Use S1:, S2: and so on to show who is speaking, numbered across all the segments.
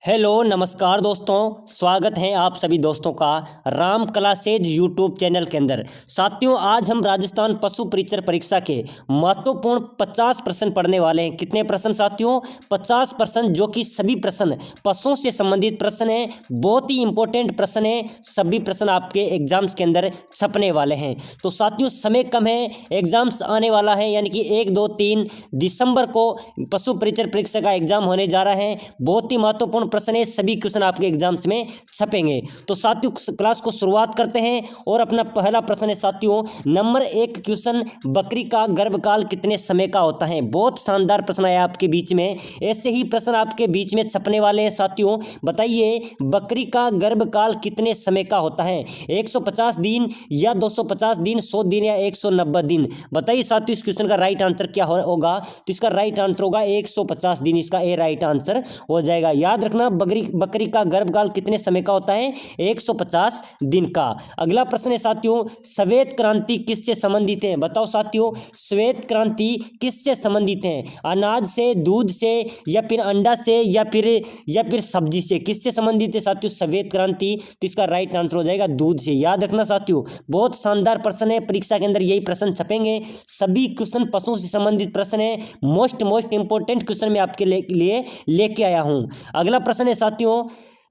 S1: Hello नमस्कार दोस्तों, स्वागत है आप सभी दोस्तों का राम क्लासेज यूट्यूब चैनल के अंदर। साथियों, आज हम राजस्थान पशु परीक्षण परीक्षा के महत्वपूर्ण 50 प्रश्न पढ़ने वाले हैं। कितने प्रश्न साथियों? 50 प्रश्न, जो कि सभी प्रश्न पशुओं से संबंधित प्रश्न हैं। बहुत ही इंपॉर्टेंट प्रश्न है। सभी प्रश्न आपके एग्जाम्स के अंदर छपने वाले हैं। तो साथियों, समय कम है, एग्जाम्स आने वाला है, यानी कि 1, 2, 3 दिसंबर को पशु परीक्षण परीक्षा का एग्जाम होने जा रहा है। बहुत ही महत्वपूर्ण प्रश्न है, सभी क्वेश्चन आपके एग्जाम्स में छपेंगे। तो साथियों, क्लास को शुरुआत करते हैं और अपना पहला प्रश्न है साथियों, नंबर 1 क्वेश्चन, बकरी का गर्भकाल कितने समय का होता है? बहुत शानदार प्रश्न है आपके बीच में। ऐसे ही प्रश्न आपके बीच में छपने वाले हैं साथियों। बताइए, बकरी का गर्भकाल कितने समय का होता है? 150 दिन या 250 दिन, 100 दिन या 190 दिन? बताइए साथियों, इस क्वेश्चन का राइट आंसर क्या होगा? तो इसका राइट आंसर होगा 150 दिन। इसका ए राइट आंसर हो जाएगा। याद रखना, बकरी का गर्भकाल कितने समय का होता है? 150 दिन का। अगला प्रश्न है साथियों, श्वेत क्रांति किससे संबंधित है? बताओ साथियों, श्वेत क्रांति किससे संबंधित है? अनाज से, दूध से, या फिर अंडा से, या फिर सब्जी से? किससे संबंधित है साथियों श्वेत क्रांति? तो इसका राइट आंसर हो जाएगा दूध से। याद रखना साथियों, बहुत शानदार प्रश्न है। परीक्षा के अंदर यही प्रश्न छपेंगे। सभी क्वेश्चन पशुओं से संबंधित प्रश्न है। मोस्ट इंपोर्टेंट क्वेश्चन मैं आपके लिए लेके आया हूं। अगला प्रश्न है साथियों,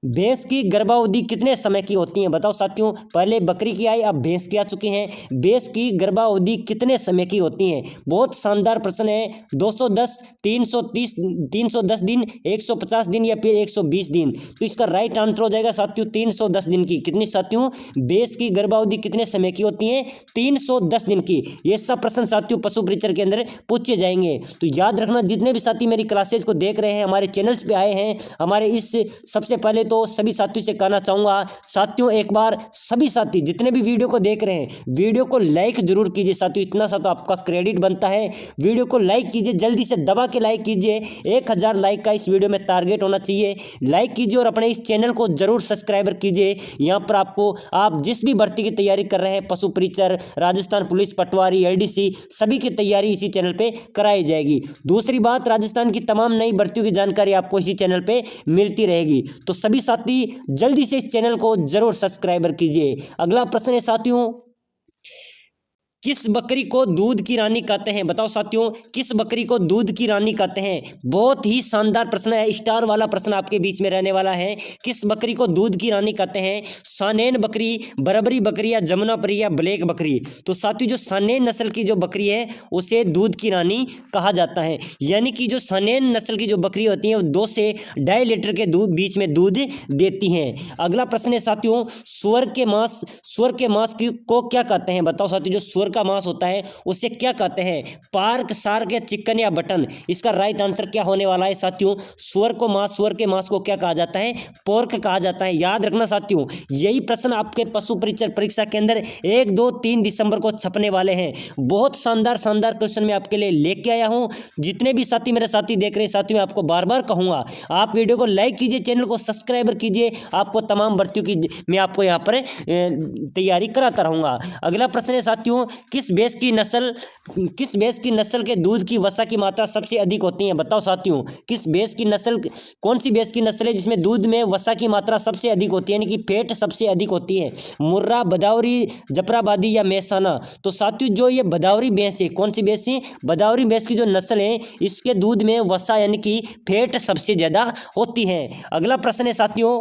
S1: भैंस की गर्भावधि कितने समय की होती है? बताओ साथियों, पहले बकरी की आई, अब भैंस की आ चुकी हैं। भैंस की गर्भावधि कितने समय की होती है? बहुत शानदार प्रश्न है। 210, 330, 310 दिन, 150 दिन या फिर 120 दिन? तो इसका राइट आंसर हो जाएगा साथियों 310 दिन की। कितनी साथियों? भैंस की गर्भावधि कितने समय की होती है? 310 दिन की। ये सब प्रश्न साथियों पशु परीक्षण के अंदर पूछे जाएंगे। तो याद रखना, जितने भी साथी मेरी क्लासेज को देख रहे हैं, हमारे चैनल्स पे आए हैं, हमारे इस सबसे पहले तो सभी साथियों से कहना चाहूंगा साथियों, एक बार सभी साथी जितने भी वीडियो को देख रहे हैं, वीडियो को लाइक जरूर कीजिए साथियों। इतना सा तो आपका क्रेडिट बनता है। वीडियो को लाइक कीजिए, जल्दी से दबा के लाइक कीजिए। 1000 लाइक का इस वीडियो में टारगेट होना चाहिए। लाइक कीजिए और अपने इस चैनल को जरूर सब्सक्राइबर कीजिए। यहाँ पर आप जिस भी भर्ती की तैयारी कर रहे हैं, पशु परीक्षण, राजस्थान पुलिस, पटवारी, एलडीसी, सभी की तैयारी इसी चैनल पे कराई जाएगी। दूसरी बात, राजस्थान की तमाम नई भर्तियों की जानकारी आपको इसी चैनल पे मिलती रहेगी। तो सभी साथी जल्दी से इस चैनल को जरूर सब्सक्राइबर कीजिए। अगला प्रश्न है साथियों, किस बकरी को दूध की रानी कहते हैं? बताओ साथियों, किस बकरी को दूध की रानी कहते हैं? बहुत ही शानदार प्रश्न है, स्टार वाला प्रश्न आपके बीच में रहने वाला है। किस बकरी को दूध की रानी कहते हैं? सानेन बकरी, बरबरी बकरी, या जमुनापरी, या ब्लैक बकरी? तो साथियों, जो सानेन नस्ल की जो बकरी है उसे दूध की रानी कहा जाता है। यानी कि जो सानेन नस्ल की जो बकरी होती है वो 2 से 2.5 लीटर के बीच में दूध देती हैं। अगला प्रश्न है साथियों, सुअर के मांस को क्या कहते हैं? बताओ साथियों, जो सुअर का मांस होता है उसे क्या कहते हैं? पार्क, सार्क, या चिकन, या बटन? इसका राइट आंसर क्या होने वाला है साथियों? सुअर के मांस को क्या कहा जाता है? पोर्क कहा जाता है। याद रखना साथियों, यही प्रश्न आपके पशु परीक्षा के अंदर 1, 2, 3 दिसंबर को छपने वाले हैं। बहुत शानदार क्वेश्चन मैं आपके लिए लेके आया हूं। जितने भी साथी मेरे साथी देख रहे हैं साथियों, मैं आपको बार बार कहूंगा, आप वीडियो को लाइक कीजिए, चैनल को सब्सक्राइबर कीजिए। आपको तमाम भर्तियों की मैं आपको यहाँ पर तैयारी कराता रहूंगा। अगला प्रश्न है साथियों, किस भैंस की नस्ल के दूध की वसा की मात्रा सबसे अधिक होती है? बताओ साथियों, कौन सी भैंस की नस्ल है जिसमें दूध में वसा की मात्रा सबसे अधिक होती है, यानी कि फैट सबसे अधिक होती है? मुर्रा, भदावरी, जफराबादी, या मेहसाना? तो साथियों, जो ये भदावरी भैंस है, कौन सी भैंस है? भदावरी भैंस की जो नस्ल है, इसके दूध में वसा यानी कि फैट सबसे ज्यादा होती है। अगला प्रश्न है साथियों,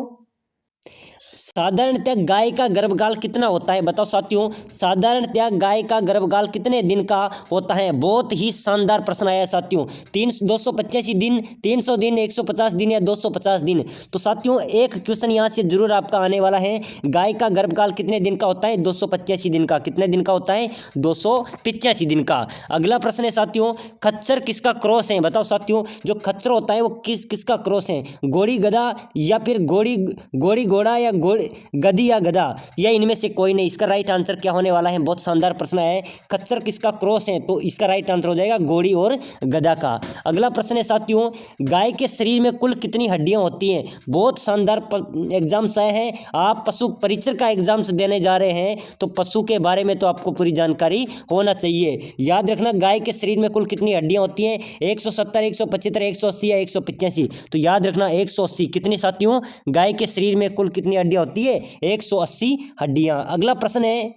S1: साधारणतः गाय का गर्भकाल कितना होता है? बताओ साथियों, साधारणतः गाय का गर्भकाल कितने दिन का होता है? बहुत ही शानदार प्रश्न आया है साथियों। 285 दिन, 300 दिन, 150 दिन, या 250 दिन? तो साथियों, एक क्वेश्चन यहाँ से जरूर आपका आने वाला है। गाय का गर्भकाल कितने दिन का होता है? 285 दिन का। कितने दिन का होता है? 285 दिन का। अगला प्रश्न है साथियों, खच्चर किसका क्रॉस है? बताओ साथियों, जो खच्चर होता है वो किसका क्रॉस है? घोड़ी गधा, या फिर घोड़ी घोड़ा, या घोड़े, गधी या गधा, या इनमें से कोई नहीं। इसका राइट आंसर क्या होने वाला है? बहुत शानदार प्रश्न है। खच्चर किसका क्रॉस है? तो इसका राइट आंसर हो जाएगा घोड़ी और गधा का। अगला प्रश्न है साथियों, गाय के शरीर में कुल कितनी हड्डियां होती हैं? बहुत शानदार एग्जाम्स आए हैं। आप पशु परीक्षर का एग्जाम्स देने जा रहे हैं तो पशु के बारे में तो आपको पूरी जानकारी होना चाहिए। याद रखना, गाय के शरीर में कुल कितनी हड्डियां होती हैं? 170, 175, 180 या 185। तो याद रखना 180। कितनी साथियों? गाय के शरीर में कुल कितनी हड्डियां होती है? 180 हड्डियां। अगला प्रश्न है,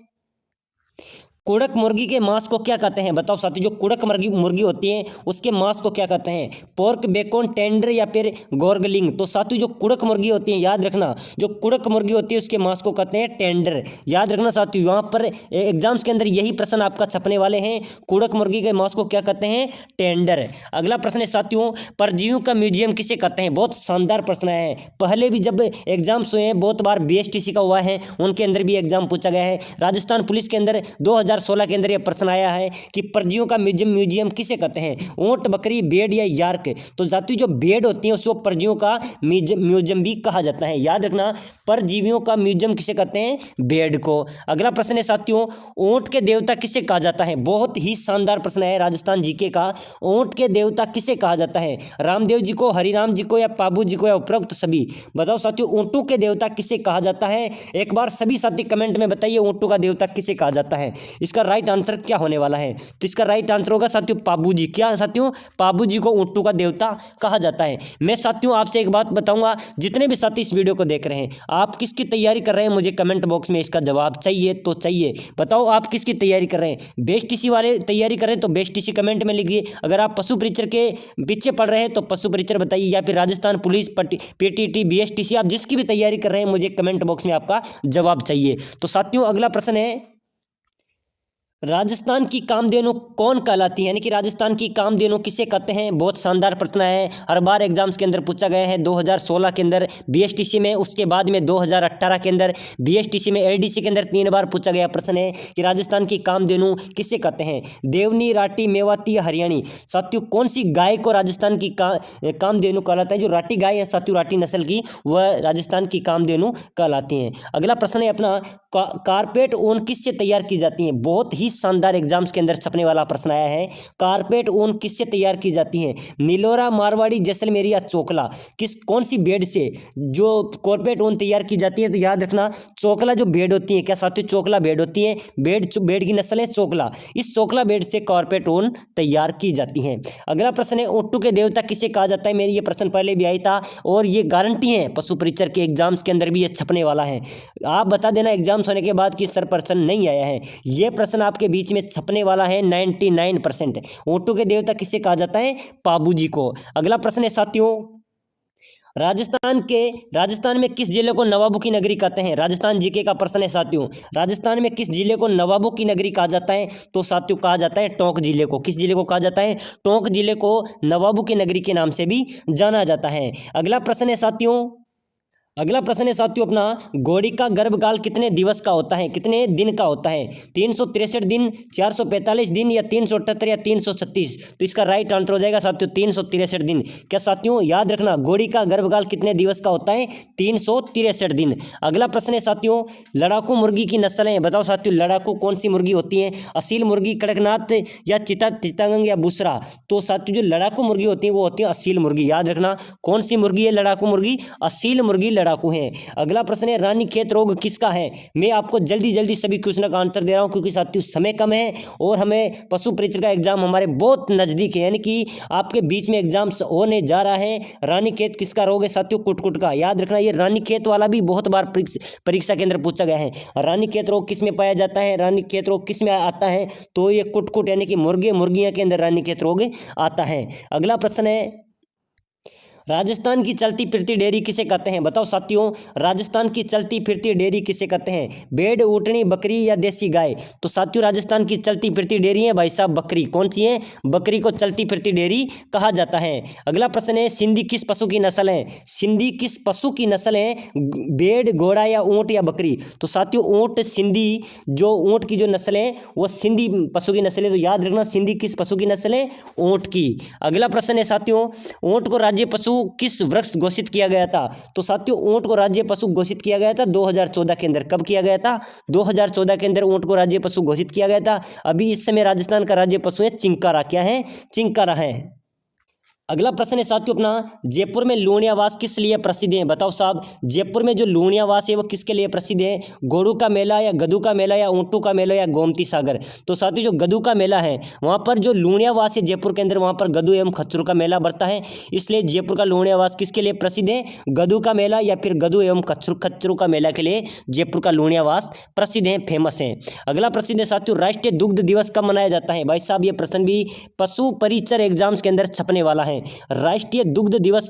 S1: कुड़क मुर्गी के मांस को क्या कहते हैं? बताओ साथियों, जो कुड़क मुर्गी होती है उसके मांस को क्या कहते हैं? पोर्क, बेकन, टेंडर या फिर गोर्गलिंग? तो साथियों जो कुड़क मुर्गी होती है, याद रखना, जो कुड़क मुर्गी होती है उसके मांस को कहते हैं टेंडर। याद रखना साथियों, यहाँ पर एग्जाम्स के अंदर यही प्रश्न आपका छपने वाले हैं। कुड़क मुर्गी के मांस को क्या कहते हैं? टेंडर। अगला प्रश्न है साथियों, परजीवियों का म्यूजियम किसे कहते हैं? बहुत शानदार प्रश्न है। पहले भी जब एग्जाम्स हुए हैं, बहुत बार BSTC का हुआ है, उनके अंदर भी एग्जाम पूछा गया है। राजस्थान पुलिस के अंदर 2016 के अंदर यह प्रश्न आया है कि परजीवियों का म्यूजियम किसे कहते हैं? ऊंट, बकरी, भेड़ या यार्क? तो साथियों जो भेड़ होती है उसको परजीवियों का म्यूजियम भी कहा जाता है। याद रखना, परजीवियों का म्यूजियम किसे कहते हैं? भेड़ को। अगला प्रश्न है साथियों, ऊंट के देवता किसे कहा जाता है? बहुत ही शानदार प्रश्न है राजस्थान जीके का। ऊंट के देवता किसे कहा जाता है? रामदेव जी को, हरिराम जी को या पाबू जी को या उपरोक्त सभी? बताओ साथियों, ऊंटों के देवता किसे कहा जाता है? एक बार सभी साथी कमेंट में बताइए, ऊंटों का देवता किसे कहा जाता है? इसका राइट आंसर क्या होने वाला है? तो इसका राइट आंसर होगा साथियों पाबू जी। क्या साथियों? पाबू जी को ऊंटों का देवता कहा जाता है। मैं साथियों आपसे एक बात बताऊंगा, जितने भी साथी इस वीडियो को देख रहे हैं, आप किसकी तैयारी कर रहे हैं? मुझे कमेंट बॉक्स में इसका जवाब चाहिए तो चाहिए। बताओ आप किसकी तैयारी कर रहे हैं? BSTC वाले तैयारी कर रहे हैं तो BSTC कमेंट में लिखिए। अगर आप पशु परीक्षर के पीछे पढ़ रहे हैं तो पशु परीक्षर बताइए, या फिर राजस्थान पुलिस, PTT, BSTC, आप जिसकी भी तैयारी कर रहे हैं, मुझे कमेंट बॉक्स में आपका जवाब चाहिए। तो साथियों अगला प्रश्न है, राजस्थान की कामधेनु कौन कहलाती है? यानी कि राजस्थान की कामधेनु किसे कहते हैं? बहुत शानदार प्रश्न है, हर बार एग्जाम्स के अंदर पूछा गया है। 2016 के अंदर BSTC में, उसके बाद में 2018 के अंदर BSTC में, LDC के अंदर 3 बार पूछा गया प्रश्न है कि राजस्थान की कामधेनु किसे कहते हैं? देवनी, राठी, मेवाती या हरियाणी? साथियों कौन सी गाय को राजस्थान की कामधेनु कहलाता है? जो राठी गाय है साथियों, राठी नस्ल की, वह राजस्थान की कामधेनु कहलाती हैं। अगला प्रश्न है अपना, कारपेट ऊन किससे तैयार की जाती है? बहुत ही शानदार एग्जाम्स के अंदर छपने वाला प्रश्न आया है। कारपेट ऊन किससे तैयार की जाती है? नीलोरा, मारवाड़ी, जैसलमेरी या चोकला? कौन सी भेड़ से जो कारपेट ऊन तैयार की जाती है? तो याद रखना, चोकला जो भेड़ होती है, क्या साथियों? चोकला भेड़ होती है, भेड़ की नस्ल है चोकला। इस चोकला भेड़ से कारपेट ऊन तैयार की जाती है। अगला प्रश्न है, ऊंटों के देवता किसे कहा जाता है? मेरी ये प्रश्न पहले भी आई था और ये गारंटी है पशु परीक्षर के एग्जाम्स के अंदर भी ये छपने वाला है। आप बता देना एग्जाम्स होने के बाद कि सर प्रश्न नहीं आया है। ये प्रश्न आपके बीच में छपने वाला है 99%। ऊंटों के देवता किसे कहा जाता है? पाबू जी को। अगला प्रश्न है साथियों, राजस्थान में किस जिले को नवाबों की नगरी कहते हैं? राजस्थान जीके का प्रश्न है साथियों। राजस्थान में किस जिले को नवाबों की नगरी कहा जाता है? तो साथियों कहा जाता है टोंक जिले को। किस जिले को कहा जाता है? टोंक जिले को नवाबों की नगरी के नाम से भी जाना जाता है। अगला प्रश्न है साथियों अपना, घोड़ी का गर्भकाल कितने दिवस का होता है? कितने दिन का होता है? 363 दिन, 445 दिन या 378 या 336? तो इसका राइट आंसर हो जाएगा साथियों 363 दिन। क्या साथियों? याद रखना, घोड़ी का गर्भकाल कितने दिवस का होता है? 363 दिन। अगला प्रश्न है साथियों, लड़ाकू मुर्गी की नस्लें बताओ साथियों। लड़ाकू कौन सी मुर्गी होती है? असील मुर्गी, कड़कनाथ या चिटागंग या बुसरा? तो साथियों जो लड़ाकू मुर्गी होती है वो होती है असील मुर्गी। याद रखना, कौन सी मुर्गी है लड़ाकू मुर्गी? असील मुर्गी लड़ाकू है। अगला प्रश्न है, रानीखेत रोग किसका है? मैं आपको जल्दी सभी क्वेश्चन का आंसर दे रहा हूं क्योंकि साथियों समय कम है और हमें पशु परीक्षर का एग्जाम हमारे बहुत नजदीक है, यानी कि आपके बीच में एग्जाम होने जा रहा है। रानीखेत किसका रोग है साथियों? कुटकुट का। याद रखना, ये रानीखेत वाला भी बहुत बार परीक्षा के अंदर पूछा गया है। रानीखेत रोग किस में पाया जाता है? रानीखेत रोग किस में आता है? तो ये कुटकुट यानी कि मुर्गियां के अंदर रानीखेत रोग आता है। अगला प्रश्न है, राजस्थान की चलती फिरती डेयरी किसे कहते हैं? बताओ साथियों, राजस्थान की चलती फिरती डेयरी किसे कहते हैं? भेड़, ऊँटनी, बकरी या देसी गाय? तो साथियों राजस्थान की चलती फिरती डेयरी है भाई साहब बकरी। कौन सी है? बकरी को चलती फिरती डेयरी कहा जाता है। अगला प्रश्न है, सिंधी किस पशु की नस्ल है? सिंधी किस पशु की नस्ल है? भेड़, घोड़ा या ऊँट या बकरी? तो साथियों ऊँट, सिंधी जो ऊँट की जो नस्ल है वो सिंधी पशु की नस्ल है। तो याद रखना, सिंधी किस पशु की नस्ल है? ऊँट की। अगला प्रश्न है साथियों, ऊँट को राज्य पशु पशु किस वृक्ष घोषित किया गया था? तो साथियों ऊंट को राज्य पशु घोषित किया गया था 2014 के अंदर। कब किया गया था? 2014 के अंदर ऊंट को राज्य पशु घोषित किया गया था। अभी इस समय राजस्थान का राज्य पशु है चिंकारा। क्या है? चिंकारा है। अगला प्रश्न है साथियों अपना, जयपुर में लूणियावास किस लिए प्रसिद्ध है? बताओ साहब, जयपुर में जो लूणियावास है वो किसके लिए प्रसिद्ध है? घोड़ों का मेला या गधों का मेला या ऊंटों का मेला या गोमती सागर? तो साथियों जो गधों का मेला है वहाँ पर जो लूणियावास है जयपुर के अंदर, वहाँ पर गधों एवं खच्चरों का मेला बढ़ता है, इसलिए जयपुर का लूणियावास किसके लिए प्रसिद्ध है? गधों का मेला या फिर गधों एवं खच्चरों का मेला के लिए जयपुर का लूणियावास प्रसिद्ध है, फेमस है। अगला प्रश्न है साथियों, राष्ट्रीय दुग्ध दिवस कब मनाया जाता है? भाई साहब ये प्रश्न भी पशु परिचर एग्जाम्स के अंदर छपने वाला है। राष्ट्रीय दुग्ध दिवस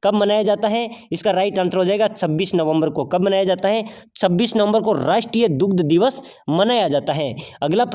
S1: कब मनाया जाता है? इसका राइट आंसर हो जाएगा 26 नवंबर को। कब मनाया जाता है? 26 नवंबर को राष्ट्रीय दुग्ध दिवस मनाया जाता है। अगला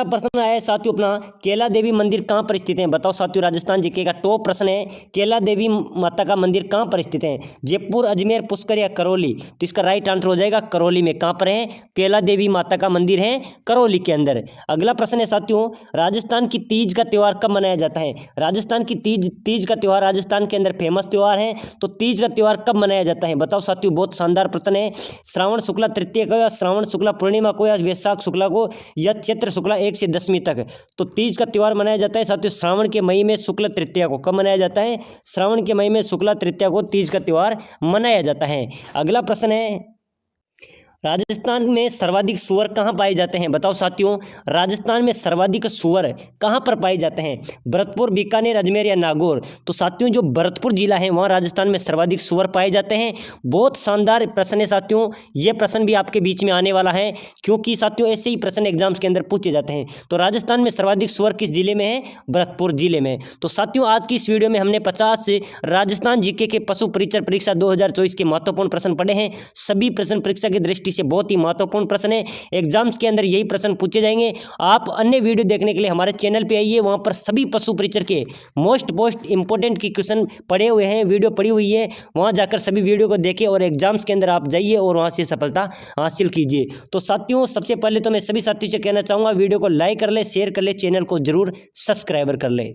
S1: प्रश्न आया है साथियों अपना, केला देवी मंदिर कहाँ पर स्थित है? बताओ साथियों, राजस्थान जीके का टॉप प्रश्न है, केला देवी माता का मंदिर कहाँ पर स्थित है? जयपुर, अजमेर, पुष्कर या करौली? तो इसका राइट आंसर हो जाएगा करौली में। कहाँ पर है? केला देवी माता का मंदिर है करौली के अंदर। अगला प्रश्न है साथियों, राजस्थान की तीज का त्यौहार कब मनाया जाता है? राजस्थान की तीज का त्यौहार राजस्थान के अंदर फेमस त्यौहार है, तो तीज का त्यौहार कब मनाया जाता है? बताओ साथियों, बहुत शानदार प्रश्न है। श्रावण शुक्ला तृतीय को या श्रावण शुक्ला पूर्णिमा को या वैशाख शुक्ला को या चैत्र शुक्ला 1 से 10वीं तक? तो तीज का त्यौहार मनाया जाता है साथियों श्रावण के महीने में शुक्ल तृतीया को। कब मनाया जाता है? श्रावण के महीने में शुक्ला तृतीया को तीज का त्यौहार मनाया जाता है। अगला प्रश्न है, राजस्थान में सर्वाधिक सूअर कहाँ पाए जाते हैं? बताओ साथियों, राजस्थान में सर्वाधिक सूअर कहाँ पर पाए जाते हैं? भरतपुर, बीकानेर, अजमेर या नागौर? तो साथियों जो भरतपुर जिला है वहाँ राजस्थान में सर्वाधिक सूअर पाए जाते हैं। बहुत शानदार प्रश्न है साथियों, ये प्रश्न भी आपके बीच में आने वाला है, क्योंकि साथियों ऐसे ही प्रश्न एग्जाम्स के अंदर पूछे जाते हैं। तो राजस्थान में सर्वाधिक सूअर किस जिले में है? भरतपुर जिले में। तो साथियों आज की इस वीडियो में हमने 50 से राजस्थान जीके के पशु परिचर परीक्षा 2024 के महत्वपूर्ण प्रश्न पढ़े हैं। सभी प्रश्न परीक्षा की दृष्टि से बहुत ही महत्वपूर्ण प्रश्न है, एग्जाम्स के अंदर यही प्रश्न पूछे जाएंगे। आप अन्य वीडियो देखने के लिए हमारे चैनल पे आइए, वहां पर सभी पशु परिचर के मोस्ट इंपोर्टेंट की क्वेश्चन पड़े हुए हैं, वीडियो पड़ी हुई है, वहां जाकर सभी वीडियो को देखें और एग्जाम्स के अंदर आप जाइए और वहां से सफलता हासिल कीजिए। तो साथियों सबसे पहले तो मैं सभी साथियों से कहना चाहूँगा, वीडियो को लाइक कर ले, शेयर कर ले, चैनल को जरूर सब्सक्राइबर कर ले।